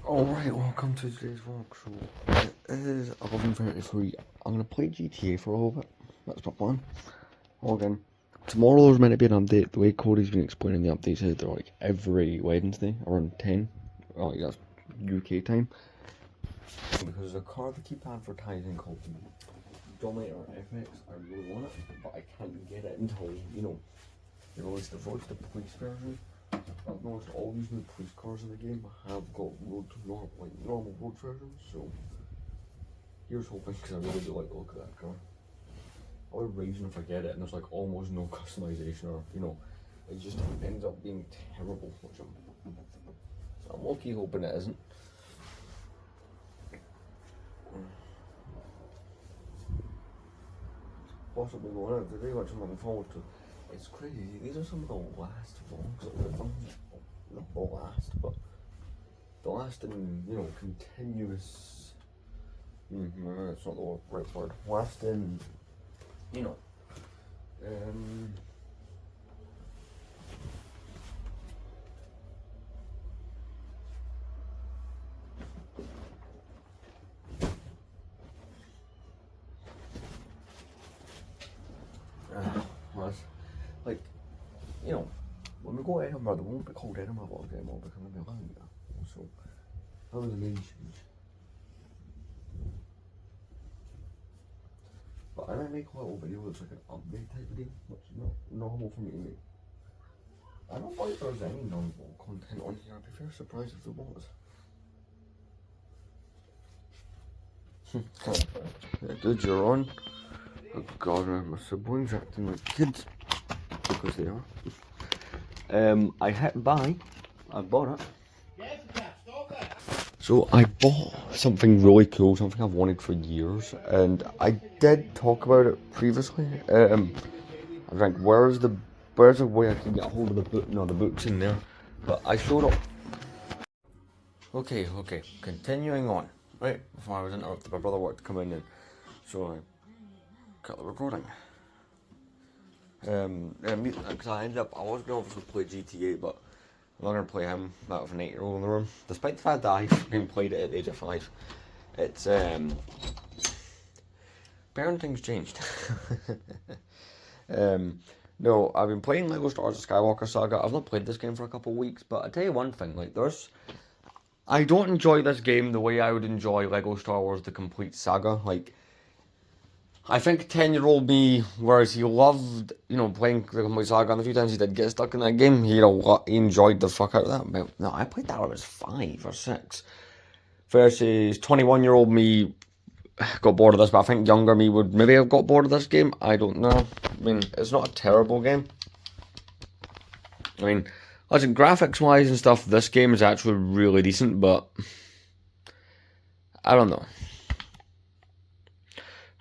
Alright, welcome to today's vlog. So, it is 11:33. I'm going to play GTA for a little bit. That's my plan. Log in. Tomorrow there's meant to be an update. The way Cody's been explaining the updates is they're like every Wednesday around 10. Like that's UK time. Because there's a car they keep advertising called Dominator FX. I really want it, but I can't get it until, they release the police version. I've noticed all these new police cars in the game have got normal road versions, so here's hoping, because I really do like the look of that car. I would rage if I get it and there's like almost no customization, or it just ends up being terrible, which I'm low-key hoping it isn't. Possibly going out today, which I'm looking forward to. It's crazy, these are some of the last vlogs that we've done. Not the last, but the last in, continuous, it's not the right word, last in, like, when we go to Edinburgh, they won't be called Edinburgh vlogs anymore because we'll be living there. So, that was the main change. But I might make a little video that's like an update type video, which is not normal for me to make. I don't think there's any non-vlog content on here. I'd be very surprised if there was. Dude, you're on. Oh god, my siblings acting like kids. Because they are. I hit buy. I bought it. So I bought something really cool, something I've wanted for years, and I did talk about it previously. I was like, where's a way I can get a hold of the book? No, the book's in there. But I showed up. Okay, continuing on. Right, before I was interrupted, my brother wanted to come in, and so I cut the recording. Because I was going to obviously play GTA, but I'm not going to play him, that with an 8-year-old in the room. Despite the fact that I fucking played it at the age of 5. It's, parenting's changed. No, I've been playing Lego Star Wars Skywalker Saga. I've not played this game for a couple of weeks, but I'll tell you one thing, I don't enjoy this game the way I would enjoy Lego Star Wars The Complete Saga. I think 10-year-old me, whereas he loved, playing the Complete Saga, and a few times he did get stuck in that game, he enjoyed the fuck out of that. But no, I played that when I was 5 or 6. Versus 21-year-old me got bored of this, but I think younger me would maybe have got bored of this game. I don't know. I mean, it's not a terrible game. I mean, listen, graphics-wise and stuff, this game is actually really decent, but I don't know.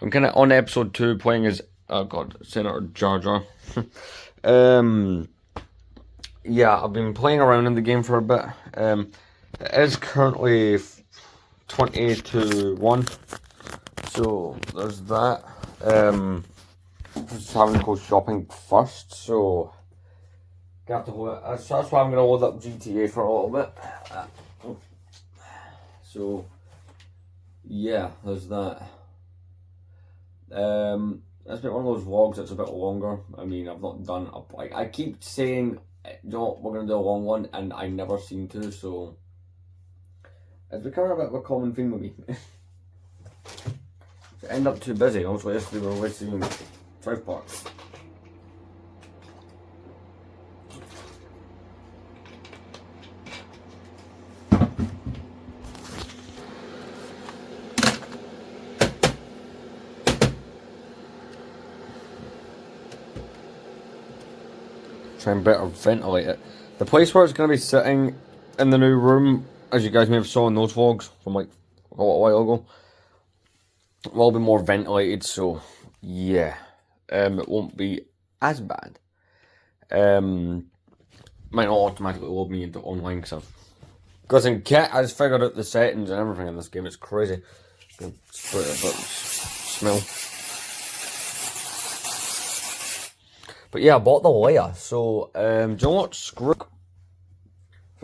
I'm kind of on episode 2 playing as, oh god, Senator Jar Jar. Yeah, I've been playing around in the game for a bit. It is currently 20-1, so there's that. Just having to go shopping first, so got to hold it. That's why I'm going to load up GTA for a little bit. So, yeah, there's that. It's been one of those vlogs that's a bit longer. I mean, I've not done I keep saying, we're gonna do a long one, and I never seem to. So it's becoming a bit of a common thing with me. So I end up too busy. Also, yesterday we were away seeing South Park. Try and better ventilate it. The place where it's going to be sitting in the new room, as you guys may have saw in those vlogs from like a little while ago, will be more ventilated, so yeah, it won't be as bad. Might not automatically load me into online because Kit has figured out the settings and everything in this game. It's crazy. Spray it, but smell. But yeah, I bought the Leia, so, do you know what? Screw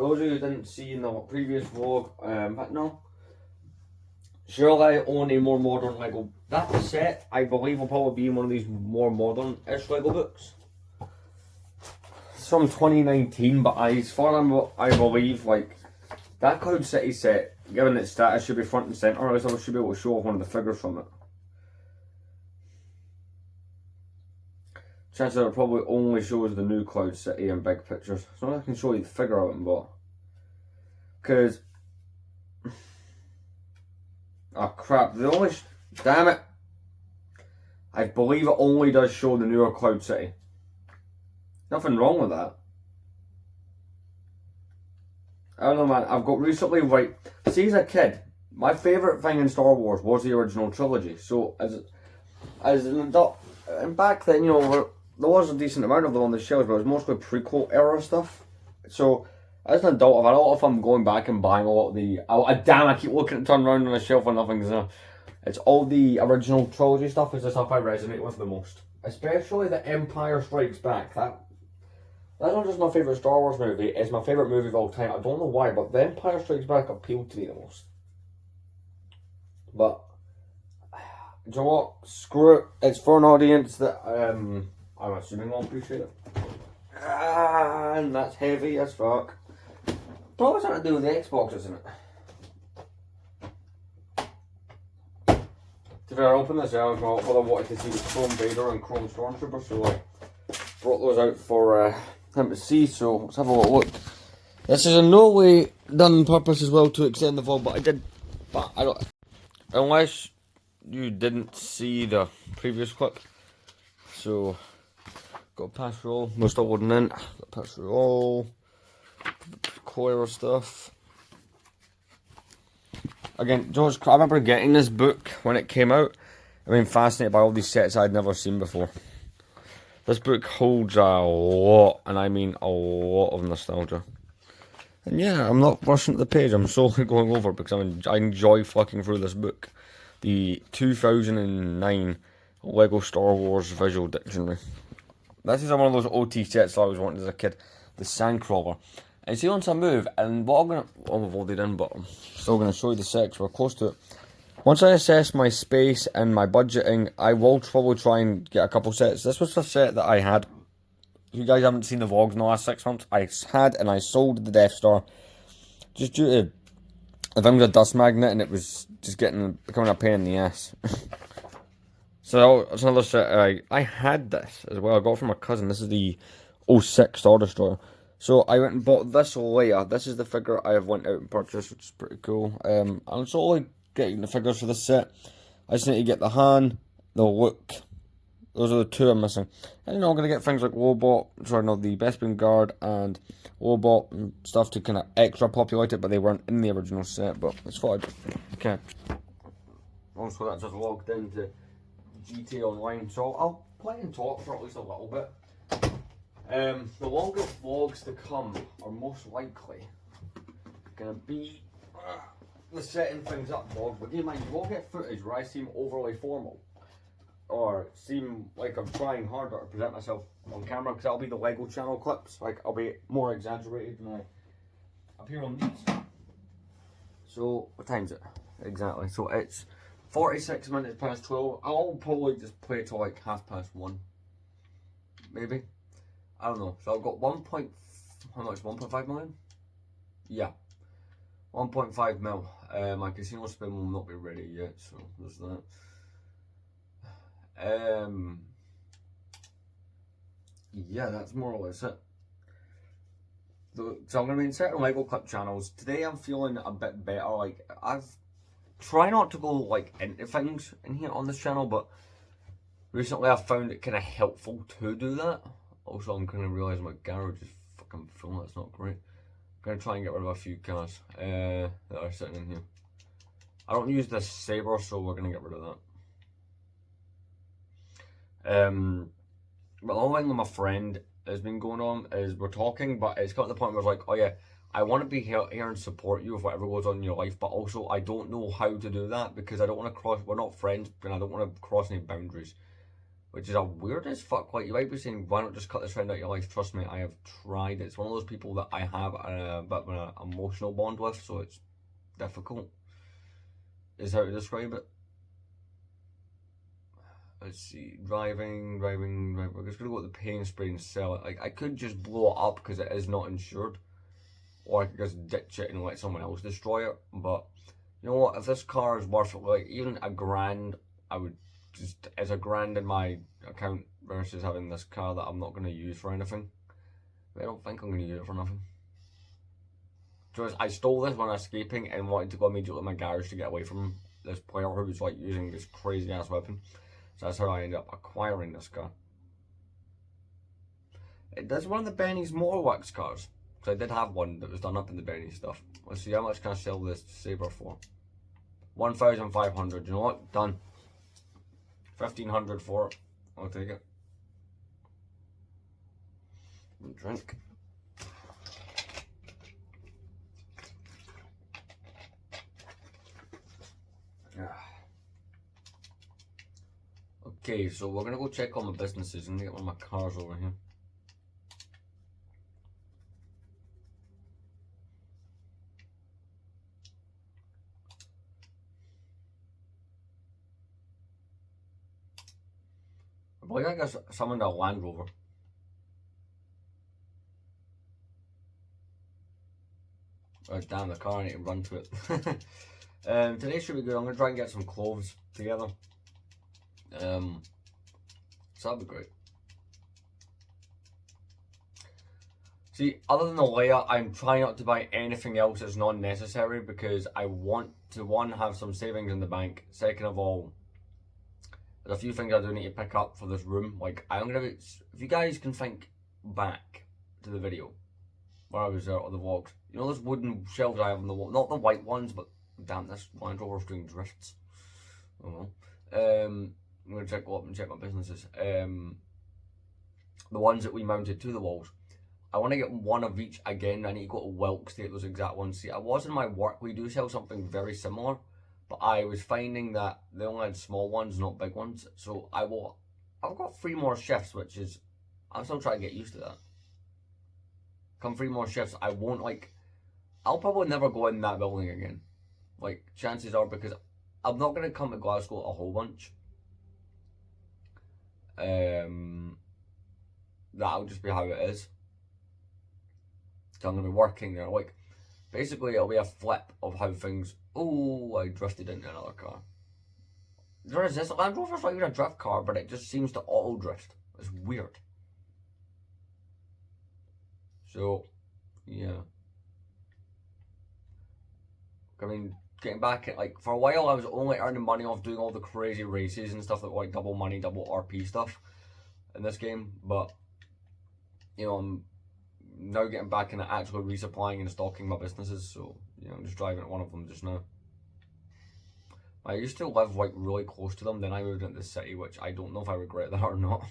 For those of you who didn't see in the previous vlog, but no. Surely I own a more modern Lego. That set, I believe, will probably be in one of these more modern-ish Lego books. It's from 2019, but as far as I believe, like, that Cloud City set, given its status, should be front and centre, or else I should be able to show off one of the figures from it. Chances are it probably only shows the new Cloud City in big pictures. So I can show you the figure I went and bought. Because... oh crap, damn it! I believe it only does show the newer Cloud City. Nothing wrong with that. I don't know, man. I've got recently, right, see, as a kid, my favourite thing in Star Wars was the original trilogy. So, as an adult, and back then, you know, there was a decent amount of them on the shelves, but it was mostly prequel era stuff. So, as an adult, I've had a lot of fun going back and buying a lot of the... damn, I keep looking to turn around on the shelf and nothing. So it's all the original trilogy stuff is the stuff I resonate with the most. Especially the Empire Strikes Back. That's not just my favourite Star Wars movie, it's my favourite movie of all time. I don't know why, but the Empire Strikes Back appealed to me the most. But, do you know what? Screw it. It's for an audience that I'm assuming will appreciate it. And that's heavy as fuck. Probably something to do with the Xbox, isn't it? To be fair, I opened this out because I wanted to see the Chrome Vader and Chrome Stormtrooper, so I brought those out for him to see, so let's have a little look. This is in no way done on purpose as well to extend the vlog, but I don't... unless you didn't see the previous clip. So, got a pass roll, we're still loading in, got a pass roll. Coil stuff. Again, George, I remember getting this book when it came out. I mean, fascinated by all these sets I'd never seen before. This book holds a lot, and I mean a lot of nostalgia. And yeah, I'm not rushing to the page, I'm slowly going over because I enjoy flicking through this book. The 2009 Lego Star Wars Visual Dictionary. This is one of those OT sets I always wanted as a kid. The Sandcrawler. And see, once I move, and what I'm going to... oh, we've already done, but I'm still going to show you the sets. We're close to it. Once I assess my space and my budgeting, I will probably try and get a couple sets. This was the set that I had. If you guys haven't seen the vlogs in the last 6 months, I had and I sold the Death Star. Just due to the thing with a dust magnet, and it was just becoming a pain in the ass. So, that's another set. I had this as well. I got it from my cousin. This is the 06 Star Destroyer. So I went and bought this layer. This is the figure I have went out and purchased, which is pretty cool. I'm slowly getting the figures for this set. I just need to get the Han, the Luke. Those are the two I'm missing. And you know, I'm going to get things like the Bespin Guard and Lobot and stuff to kind of extra populate it, but they weren't in the original set, but it's fine. Okay. Also, that's just logged into GTA Online, so I'll play and talk for at least a little bit. The longer vlogs to come are most likely going to be the setting things up vlog, but you mind, you will get footage where I seem overly formal or seem like I'm trying harder to present myself on camera, because that'll be the Lego channel clips. Like, I'll be more exaggerated than I appear on these. So, what time is it? Exactly. So it's 46 minutes past 12. I'll probably just play it till like 1:30. Maybe. I don't know. So I've got how much? 1.5 million? Yeah. 1.5 mil. My casino spin will not be ready yet, so there's that. Yeah, that's more or less it. So I'm going to be in certain Lego clip channels. Today I'm feeling a bit better. Like, I've tried not to go like into things in here on this channel, but recently I've found it kind of helpful to do that. Also, I'm kind of realising my garage is fucking full. That's not great. I'm going to try and get rid of a few cars that are sitting in here. I don't use this saber, so we're going to get rid of that. But the only thing with my friend has been going on is we're talking, but it's got to the point where it's like, oh yeah, I want to be here and support you with whatever goes on in your life, but also I don't know how to do that because I don't want to cross, we're not friends, and I don't want to cross any boundaries. which is a weird as fuck. Like, you might be saying, why not just cut this friend out of your life? Trust me, I have tried. It's one of those people that I have a bit of an emotional bond with, so it's difficult, is how to describe it. Let's see, driving. We're just gonna go with the paint spray and sell it. Like, I could just blow it up because it is not insured, or I could just ditch it and let someone else destroy it. But you know what? If this car is worth it, like even $1,000, I would just, as $1,000 in my account versus having this car that I'm not gonna use for anything. I don't think I'm gonna use it for nothing. Just, I stole this when escaping and wanted to go immediately to my garage to get away from this player who was like using this crazy ass weapon. So that's how I ended up acquiring this car. That's one of the Benny's Motorworks cars. So I did have one that was done up in the Benny stuff. Let's see, how much can I sell this Sabre for? 1,500. You know what? Done. 1,500 for it. I'll take it. Drink. Okay, so we're gonna go check on my businesses and get one of my cars over here. I believe I got summoned a Land Rover. Oh damn, the car, I need to run to it. Today should be good. I'm gonna try and get some clothes together. So that'd be great. See, other than the layout, I'm trying not to buy anything else that's not necessary because I want to, one, have some savings in the bank. Second of all, there's a few things I do need to pick up for this room. Like, I'm gonna be, if you guys can think back to the video where I was there, or the vlogs, you know those wooden shelves I have on the wall, not the white ones, but damn, this Land Rover's doing drifts. Oh well. I'm gonna go up and check my businesses. The ones that we mounted to the walls. I want to get one of each again. I need to go to Wilkes to get those exact ones. See, I was in my work. We do sell something very similar, but I was finding that they only had small ones, not big ones. So I've got 3 more shifts, which is, I'm still trying to get used to that. Come 3 more shifts, I won't I'll probably never go in that building again. Like, chances are, because I'm not going to come to Glasgow a whole bunch. That'll just be how it is. So I'm going to be working there. Like, basically it'll be a flip of how things... Oh, I drifted into another car. There is this Land Rover's not even a drift car, but it just seems to auto drift. It's weird. So, yeah. I mean, getting back at, like, for a while I was only earning money off doing all the crazy races and stuff that were like double money, double RP stuff in this game, but, you know, I'm now getting back into actually resupplying and stocking my businesses, so, you know, I'm just driving at one of them just now. I used to live, like, really close to them, then I moved into the city, which I don't know if I regret that or not.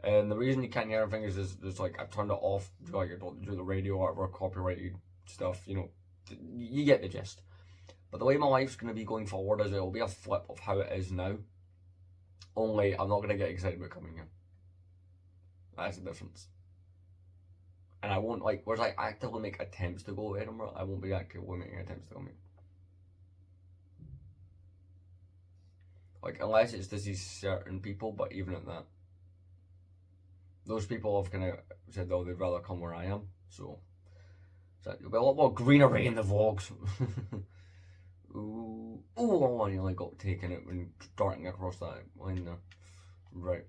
And the reason you can't hear anything is there's like, I've turned it off, like, I don't do the radio or whatever, copyrighted stuff, you know, you get the gist. But the way my life's going to be going forward is it'll be a flip of how it is now. Only, I'm not going to get excited about coming here. That's the difference. And I won't, like, whereas I actively make attempts to go to Edinburgh, I won't be actively making attempts to come here. Like, unless it's to see certain people, but even at that. Those people have kind of said, though, they'd rather come where I am, so there'll be a lot more greenery in the vlogs. Ooh, oh, I nearly got taken out when darting across that line there. Right.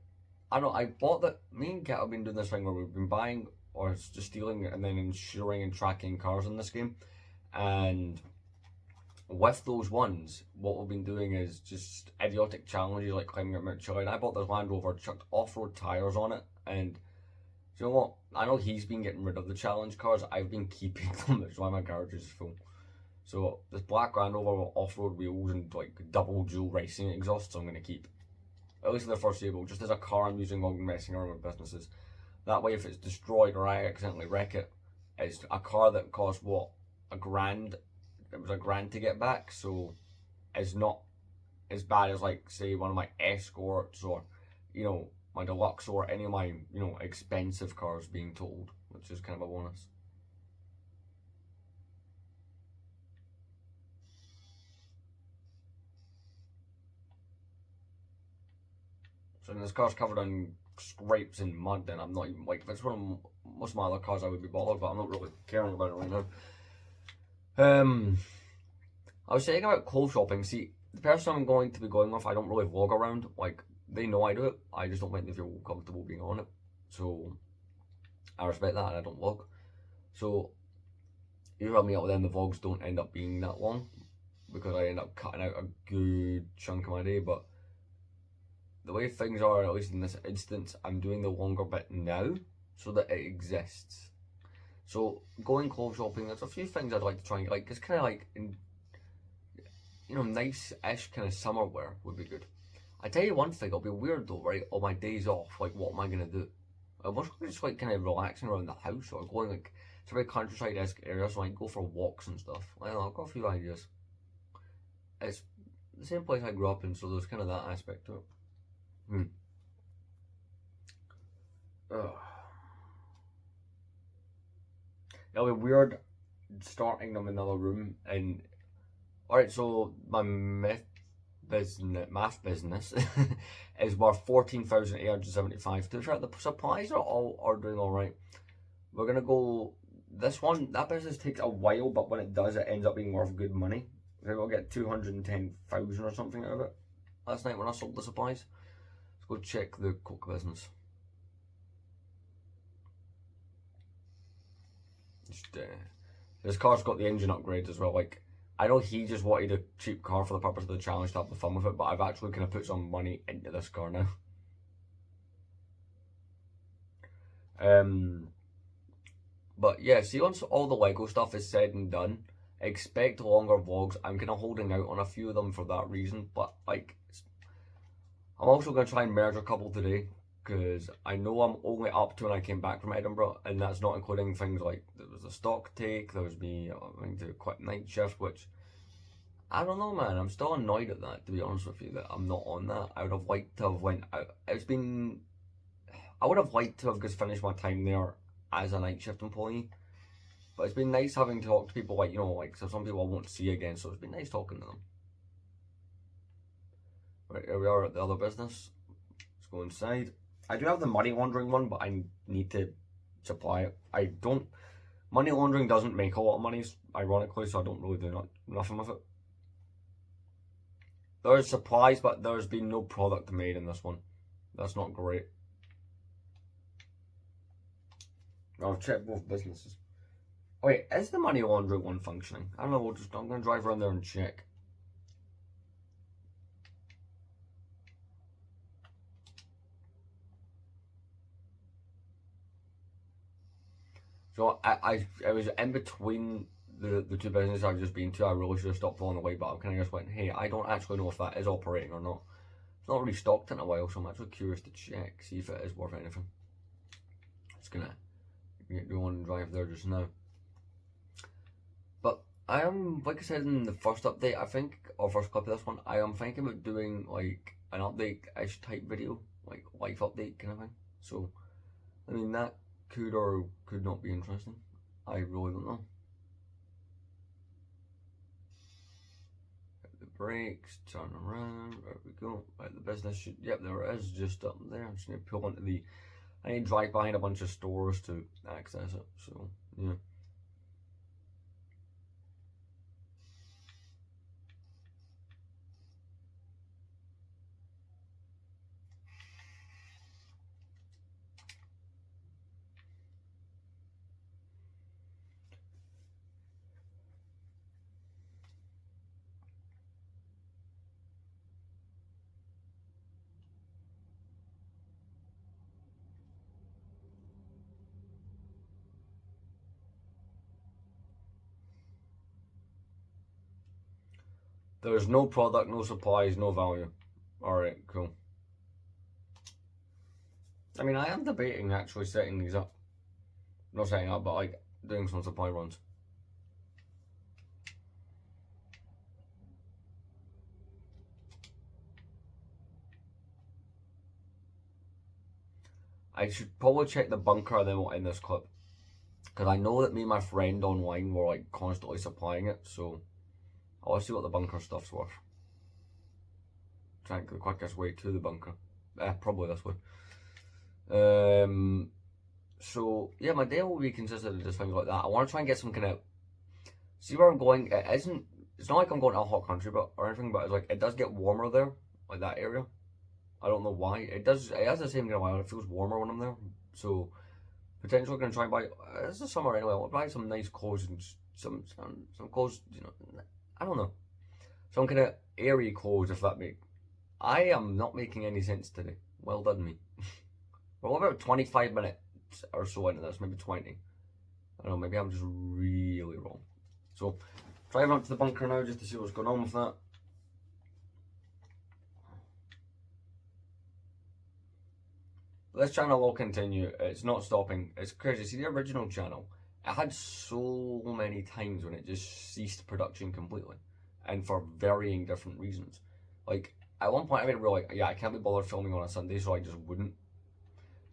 I know, I bought that, me and Kat have been doing this thing where we've been buying, or just stealing and then insuring and tracking cars in this game. And with those ones, what we've been doing is just idiotic challenges like climbing up Mount Chile. And I bought this Land Rover, chucked off-road tyres on it, and you know what? I know he's been getting rid of the challenge cars. I've been keeping them. That's why my garage is full. So this black Land Rover with off-road wheels and like double dual racing exhausts, I'm going to keep. At least for the foreseeable, just as a car I'm using while messing around with businesses. That way, if it's destroyed or I accidentally wreck it, it's a car that costs what, $1,000 it was £1,000 to get back, so it's not as bad as like say one of my Escorts or my Deluxe or any of my expensive cars being totaled, which is kind of a bonus. So this car's covered in scrapes and mud, and I'm not even like, if it's one of most of my other cars I would be bothered, but I'm not really caring about it right now. I was saying about clothes shopping. See, the person I'm going to be going with, I don't really vlog around. Like, they know I do it. I just don't think they feel comfortable being on it. So, I respect that and I don't vlog. So, usually I meet up with them, the vlogs don't end up being that long because I end up cutting out a good chunk of my day. But the way things are, at least in this instance, I'm doing the longer bit now so that it exists. So, going clothes shopping, there's a few things I'd like to try and like. It's kind of like, nice-ish kind of summer wear would be good. I tell you one thing, it'll be weird though, right? On my days off, like, what am I gonna do? I'm just like kind of relaxing around the house or going like to a very countryside-esque area, so I can go for walks and stuff. I don't know, I've got a few ideas. It's the same place I grew up in, so there's kind of that aspect to it. It'll be weird starting them in another room and alright, so my math business is worth 14,875. To be fair, the supplies are doing alright. We're gonna go this one. That business takes a while, but when it does, it ends up being worth good money. I think I'll get 210,000 or something out of it last night when I sold the supplies. Let's go check the Coke business. This car's got the engine upgrades as well. Like, I know he just wanted a cheap car for the purpose of the challenge to have the fun with it, but I've actually kind of put some money into this car now. But yeah, see, once all the Lego stuff is said and done, expect longer vlogs. I'm kind of holding out on a few of them for that reason, but like, I'm also going to try and merge a couple today, because I know I'm only up to when I came back from Edinburgh, and that's not including things like there was a stock take, there was me having to quit night shift, which I don't know, man. I'm still annoyed at that, to be honest with you, that I'm not on that. I would have liked to have went out. I would have liked to have just finished my time there as a night shift employee, but it's been nice having talked to people like so some people I won't see again, so it's been nice talking to them. Right, here we are at the other business. Let's go inside. I do have the money laundering one, but I need to supply it. Money laundering doesn't make a lot of money, ironically, so I don't really do nothing with it. There's supplies, but there's been no product made in this one. That's not great. I'll check both businesses. Wait, is the money laundering one functioning? I don't know, I'm going to drive around there and check. So I was in between the two businesses I've just been to. I really should have stopped along the way, but I kind of just went, hey, I don't actually know if that is operating or not. It's not really stocked in a while, so I'm actually curious to check, see if it is worth anything. It's gonna do one drive there just now. But I am, like I said in the first update, I think, or first clip of this one, I am thinking about doing like an update-ish type video, like life update kind of thing. So, I mean, that could or could not be interesting. I really don't know. The brakes, turn around, there we go. Right, the business should, yep, there it is, just up there. I'm just gonna pull into I need to drive behind a bunch of stores to access it, so, yeah. There's no product, no supplies, no value. Alright, cool. I mean, I am debating actually setting these up. Not setting up, but like doing some supply runs. I should probably check the bunker and then we'll end this clip. Because I know that me and my friend online were like constantly supplying it, so I'll see what the bunker stuff's worth. Try and get the quickest way to the bunker. Probably this way. So yeah, my day will be consistent of just things like that. I want to try and get some kind of see where I'm going. It's not like I'm going to a hot country, but or anything, but it's like it does get warmer there, like that area. I don't know why. It does. It has the same kind of weather. It feels warmer when I'm there. So potentially gonna try and buy. This is summer anyway. I'll buy some nice clothes and some clothes. You know, I don't know. Some kind of airy clothes, if that makes. I am not making any sense today. Well done, me. We're about 25 minutes or so into this, maybe 20. I don't know, maybe I'm just really wrong. So, driving up to the bunker now just to see what's going on with that. This channel will continue. It's not stopping. It's crazy. See, the original channel, it had so many times when it just ceased production completely. And for varying different reasons. Like, at one point I made it real, like, yeah, I can't be bothered filming on a Sunday, so I just wouldn't.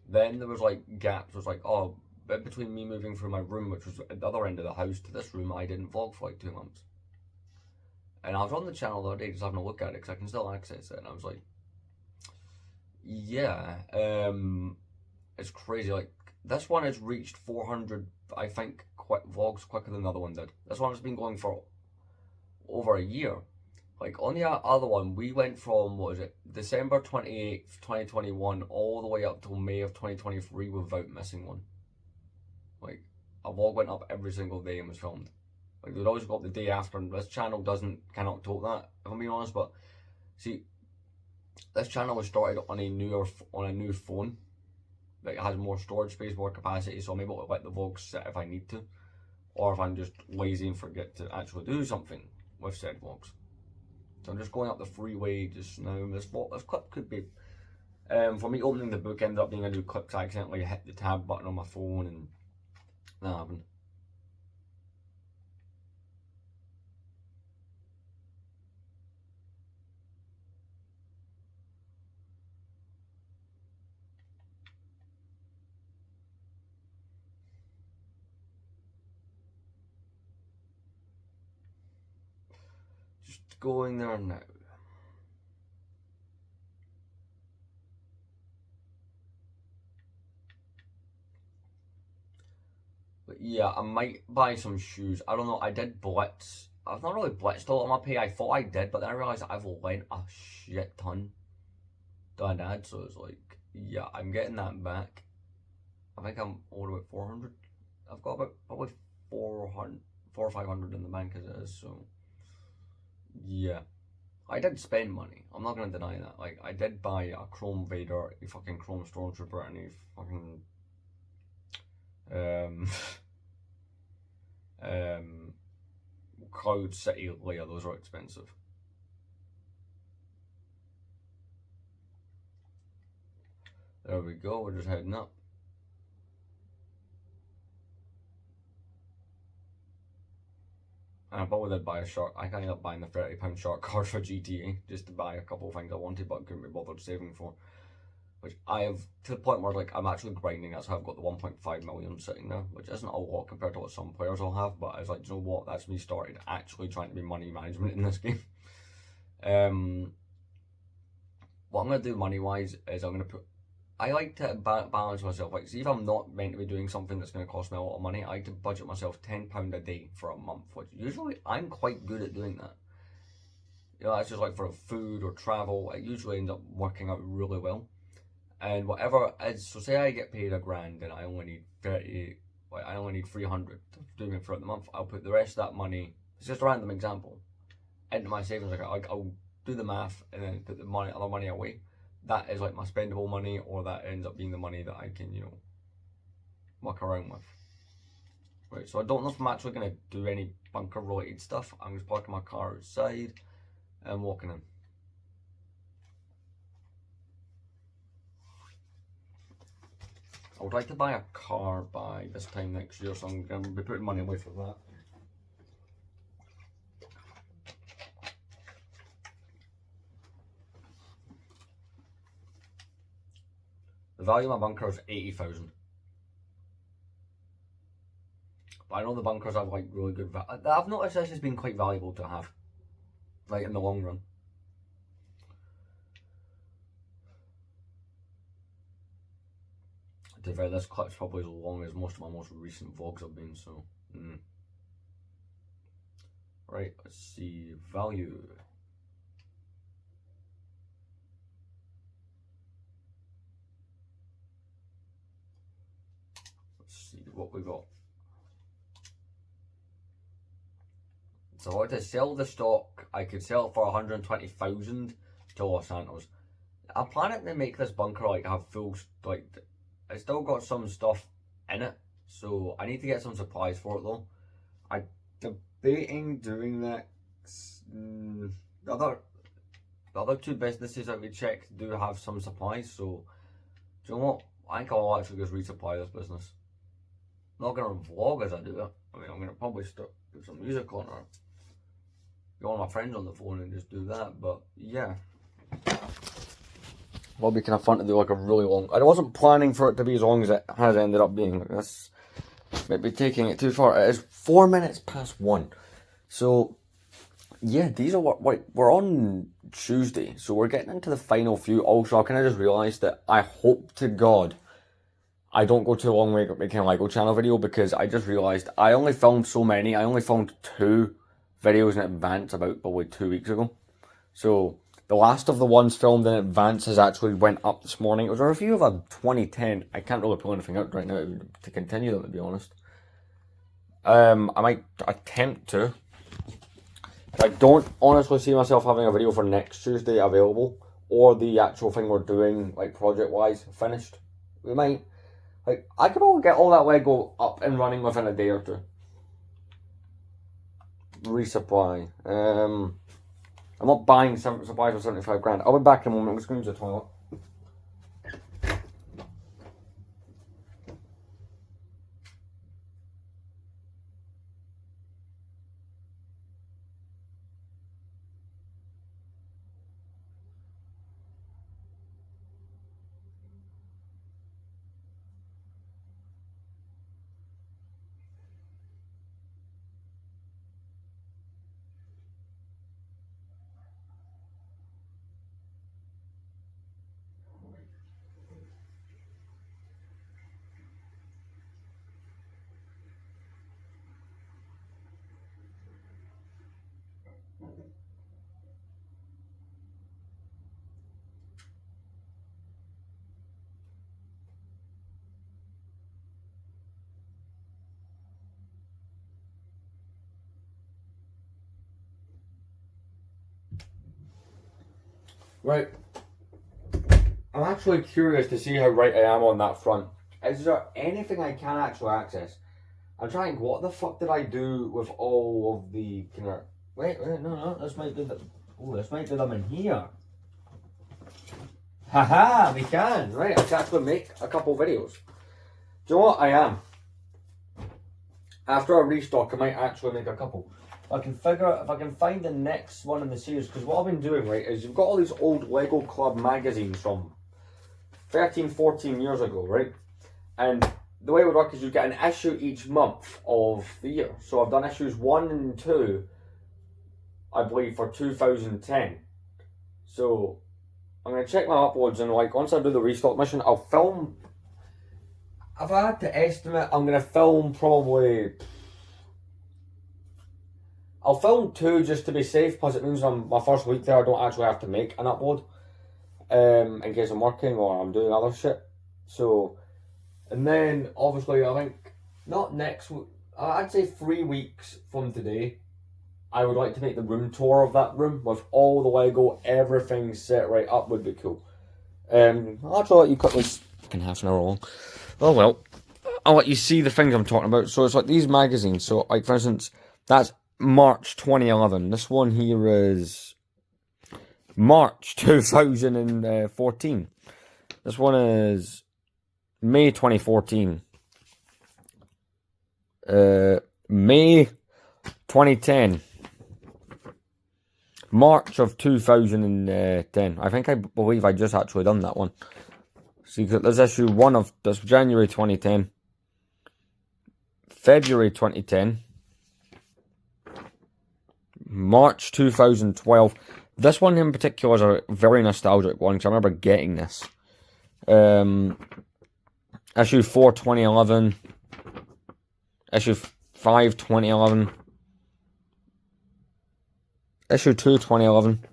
Then there was like gaps. It was like, oh, between me moving from my room, which was at the other end of the house, to this room, I didn't vlog for like 2 months. And I was on the channel the other day just having a look at it because I can still access it, and I was like, yeah, it's crazy. Like this one has reached 400, I think, vlogs quicker than the other one did. This one has been going for over a year. Like on the other one, we went from what was it, December 28th, 2021, all the way up till May of 2023 without missing one. Like a vlog went up every single day and was filmed. Like they'd always go up the day after, and this channel cannot tote that, if I'm being honest. But see, this channel was started on a new phone that has more storage space, more capacity, so I'm able to let the vlogs sit if I need to, or if I'm just lazy and forget to actually do something with said vlogs. So I'm just going up the freeway just now. This clip could be, for me opening the book ended up being a new clip because I accidentally hit the tab button on my phone and that happened. Just going there now. But yeah, I might buy some shoes. I don't know, I did blitz. I've not really blitzed a lot on my pay. I thought I did, but then I realised that I've lent a shit ton to my dad, so it's like, yeah, I'm getting that back. I think I'm over about 400. I've got about probably 400, 400 or 500 in the bank as it is, so yeah. I did spend money. I'm not gonna deny that. Like, I did buy a Chrome Vader, a fucking Chrome Stormtrooper, and a fucking Cloud City Leia. Those are expensive. There we go. We're just heading up. And I probably did buy a shark. I ended up buying the £30 shark card for GTA just to buy a couple of things I wanted but couldn't be bothered saving for. Which I have to the point where like I'm actually grinding. That's how I've got the 1.5 million sitting there, which isn't a lot compared to what some players will have. But I was like, you know what? That's me started actually trying to be money management in this game. What I'm gonna do money wise is I'm gonna put. I like to balance myself. Like, see if I'm not meant to be doing something that's gonna cost me a lot of money, I like to budget myself £10 a day for a month. Which usually I'm quite good at doing that. You know, that's just like for food or travel. It usually ends up working out really well. And whatever is, so say I get paid £1,000 and I only need 30, like I only need 300 to do me throughout the month. I'll put the rest of that money, it's just a random example, into my savings account. I'll do the math and then put the other money away. That is like my spendable money, or that ends up being the money that I can, you know, muck around with. Right, so I don't know if I'm actually going to do any bunker related stuff. I'm just parking my car outside and walking in. I would like to buy a car by this time next year, so I'm going to be putting money away for that. The value of my bunker is 80,000. But I know the bunkers have like really good value. I've noticed this has been quite valuable to have, like in the long run. To be fair, this clip's probably as long as most of my most recent vlogs have been, so. Right, let's see, value. Let's see what we got. So if I were to sell the stock, I could sell it for 120,000 to Los Santos. I'm planning to make this bunker like have full, like, it's still got some stuff in it, so I need to get some supplies for it though. I'm debating doing that. The other two businesses that we checked do have some supplies, so do you know what? I think I'll actually just resupply this business. I'm not gonna vlog as I do it. I mean, I'm gonna probably start put some music on or get all my friends on the phone and just do that. But yeah, well, we can have fun to do like a really long. I wasn't planning for it to be as long as it has ended up being. This might be taking it too far. It is 4 minutes past 1. So yeah, these are what we're on Tuesday, so we're getting into the final few. Also, I kind of just realised that I hope to God I don't go too long making a Lego channel video, because I just realised I only filmed so many. I only filmed 2 videos in advance about probably 2 weeks ago. So the last of the ones filmed in advance has actually went up this morning. It was a review of a 2010. I can't really pull anything out right now to continue them, to be honest. I might attempt to. I don't honestly see myself having a video for next Tuesday available, or the actual thing we're doing, like project-wise, finished. We might, like, I could probably get all that Lego up and running within a day or 2. Resupply. I'm not buying some supplies for 75 grand. I'll be back in a moment. I'm just going to use the toilet. Right. I'm actually curious to see how right I am on that front. Is there anything I can actually access? I'm trying, what the fuck did I do with all of the kind of... Wait, no, this might do them. Oh, this might do them in here. Haha, we can. Right, I can actually make a couple videos. Do you know what? I am. After I restock, I might actually make a couple. I can figure out if I can find the next one in the series, because what I've been doing, right, is you've got all these old Lego Club magazines from 13, 14 years ago, right? And the way it would work is you get an issue each month of the year. So I've done issues 1 and 2, I believe, for 2010. So I'm going to check my uploads, and like once I do the restock mission, I'll film. If I had to estimate, I'm going to film probably... I'll film 2 just to be safe, plus it means my first week there I don't actually have to make an upload. In case I'm working or I'm doing other shit. So, and then obviously I think, not next week, I'd say 3 weeks from today, I would like to make the room tour of that room with all the Lego, everything set right up would be cool. I'll actually let you cut this fucking half an hour long. Oh well, I'll let you see the things I'm talking about. So it's like these magazines, so like for instance, that's March 2011. This one here is March 2014. This one is May 2014. May 2010. March of 2010. I believe I just actually done that one. So there's issue 1 of this January 2010, February 2010, March 2012. This one in particular is a very nostalgic one because I remember getting this. Issue 4 2011, issue 5 2011, issue 2 2011,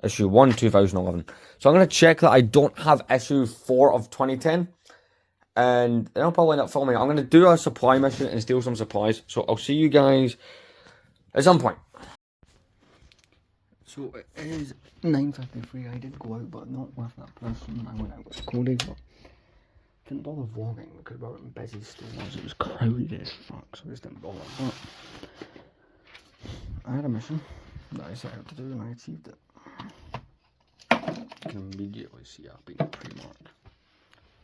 issue 1 2011. So I'm going to check that I don't have issue 4 of 2010. And then I'll probably end up filming it. I'm going to do a supply mission and steal some supplies. So I'll see you guys at some point. So it is 9:53. I did go out, but not with that person. I went out with Cody, but didn't bother vlogging because we were in busy stores. It was crowded as fuck, so I just didn't bother. But I had a mission that I set out to do and I achieved it. You can immediately see I've been in Primark.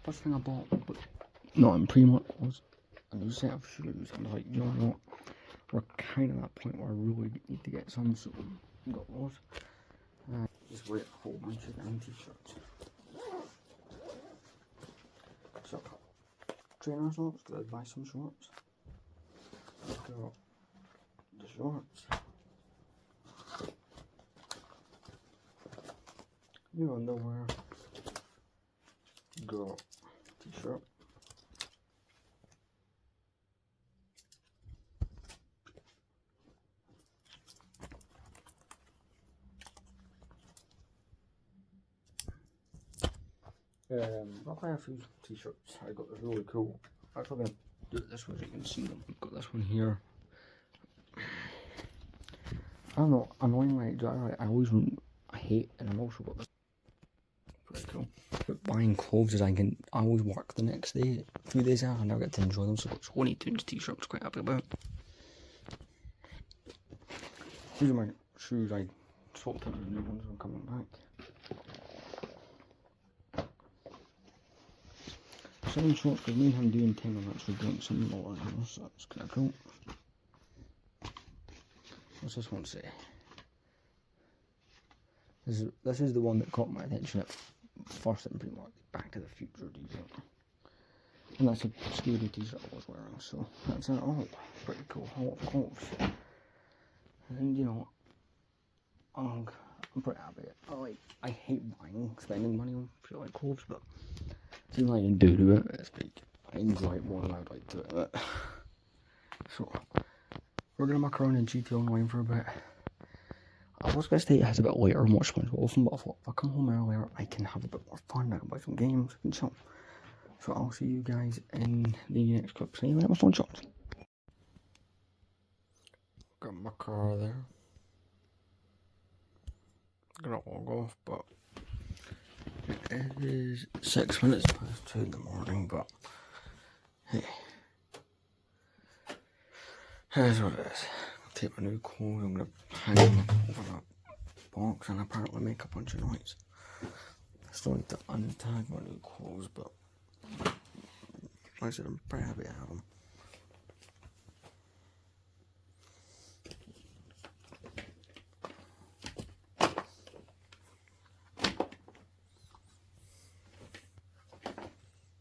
First thing I bought, but not in Primark, was a new set of shoes. I was like, you know what? We're kind of at that point where I really need to get some, so I got those. Just wait a whole bunch of damn t-shirts. So, trainer shorts, because I'd buy some shorts. Got the shorts. New underwear. Got t-shirt. I'll buy a few t-shirts. I got this really cool. I'm actually going to do it this way so you can see them. I've got this one here. I don't know, annoyingly, I hate, and I'm also got this. Pretty cool. But buying clothes is I always work the next day. 3 days out, I never get to enjoy them, so it's only tunes t-shirts quite happy about. These are my shoes. I swapped out the new ones when I'm coming back. Some shorts, because me and him doing 10 I'm actually doing some more now, so that's kind of cool. What's this one say? This is the one that caught my attention at first in Primark, Back to the Future design. And that's a scary t-shirt I was wearing, so that's it. Oh, pretty cool haul of clothes. And you know, I'm pretty happy. I hate spending money on shit like clothes, but it seems like I do it. I enjoy it more than I'd like to do it. So, we're gonna muck around in GTA Online for a bit. I was gonna stay it has a bit later and watch SpongeBob often, but I thought if I come home earlier, I can have a bit more fun. I can play some games, I can chill. So I'll see you guys in the next clip. See you later, my phone shot. Got my car there. Gonna log off, but it is 6 minutes past 2 in the morning, but hey. Here's what it is. I'll take my new clothes, I'm gonna hang them over that box and apparently make a bunch of noise. I still need to untag my new clothes, but like I said, I'm pretty happy to have them.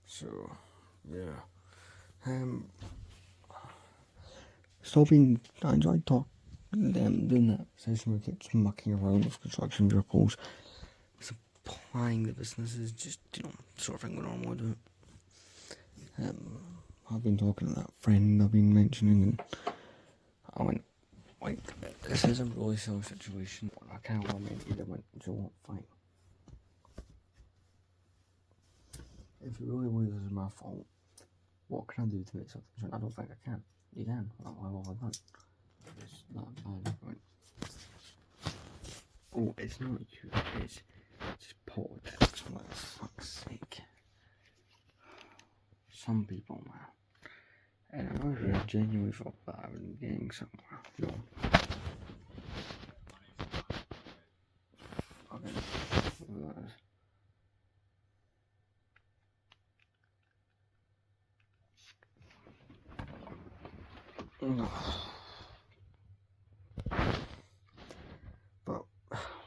So, yeah. I enjoy doing that session where we keep mucking around with construction vehicles, supplying the businesses, just, you know, sort of thing we normally do. I've been talking to that friend I've been mentioning, and I went, like, this is a really silly situation. I can't lament it. I went, so what, fine. If you really believe this is my fault, what can I do to make something different? I don't think I can. You can. That's why I've done. It's not bad. Right? Oh, it's not you. It's just politics. For fuck's sake. Some people, man. And I really genuinely felt that I was getting somewhere. You know. Okay. Look at this. But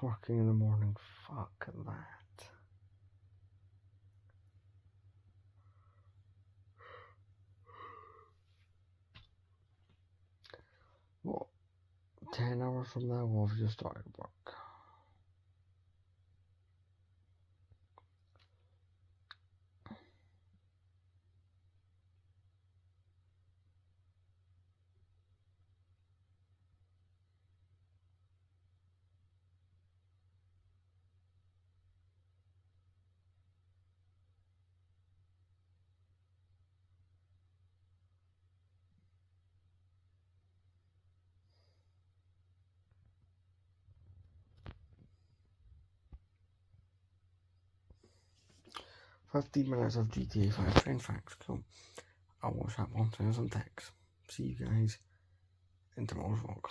working in the morning, fuck that. 10 hours from now, or have you started work? $15 of GTA 5 train facts. Cool. I'll watch that one. Send some text. See you guys in tomorrow's vlog.